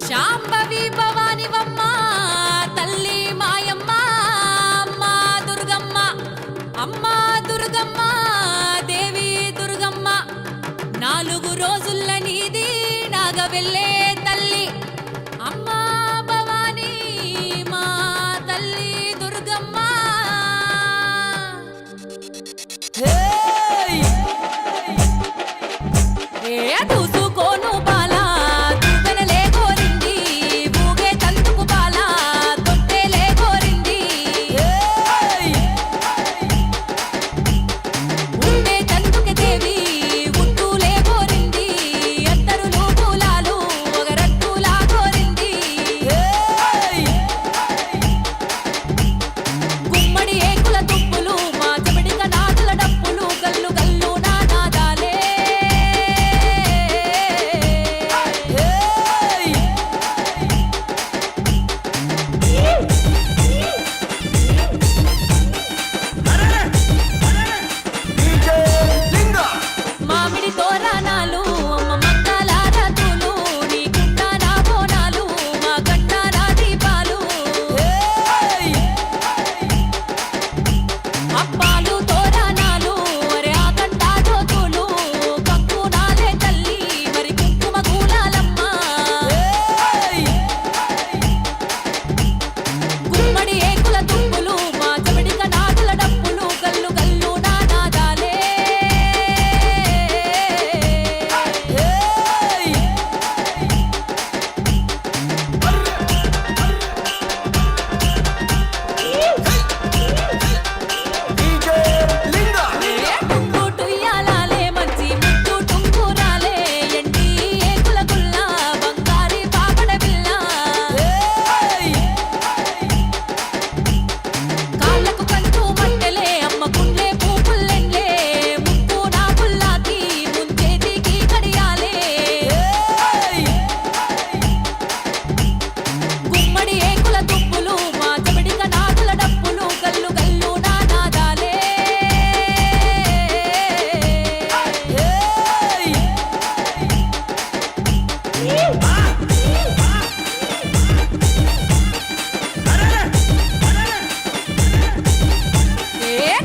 శాంభవి భవానివమ్మ తల్లి మాయమ్మ అమ్మ దుర్గమ్మ అమ్మ దుర్గమ్మ దేవి దుర్గమ్మ 4 రోజుల నీది నాగవెల్లే తల్లి అమ్మ భవాని మా తల్లి దుర్గమ్మ చూసుకోను బాలా దువ్వెనలే కోరింది ఊగే తందుకు బాలా తొట్టెలే కోరింది ఉండే తందుకే దేవి ఉట్టులే కోరింది ఎత్తరులు పూలాలు ఒగరట్టులా కోరింది గుమ్మడి ఏకుల తుప్పులు మా చెమడిక నాదుల డప్పులు గల్లు గల్లు నాదాలే మామిడి తోరణాలు అమ్మ మంగళ రాతులు నీ గుంట నా బోనాలు మా గంట నా దీపాలు అప్పాలు తోరణాలు అరే ఆ గంట జ్యోతులు కంకు నాలే తల్లి మరి కుంకుమ కూలాలమ్మ గుమ్మడి ఏకుల తుప్పులు మా చెమడిక నాదుల డప్పులు గల్లు గల్లు నాదాలే టుంగు టుయ్యాలాలే మంచి ముట్టు టుంగురాలే ఎండి ఏకుల గుల్ల బంగారి పాపడ బిల్ల కాళ్ళకు కంచు మట్టెలే అమ్మ గుండె పూపుల్లెండ్లే ముక్కు నా పుల్లాకి ముంచేతికి కడియాలే గుమ్మడి ఏకుల తుప్పులు మా చెమడిక నాదుల డప్పులు గల్లు గల్లు నాదాలే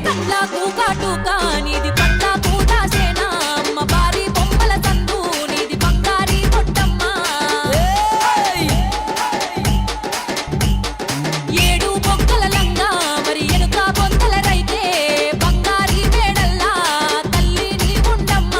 కళ్ళకు కాటుక నీది పట్ల పూదాసేనా అమ్మ బారి బొమ్మల సందు నీది బంగారి పొట్టమ్మ 7 బొక్కల లంగా మరి ఎనుక బొంతల రైతే బంగారి మేడల్లా తల్లి నీ ఉండమ్మ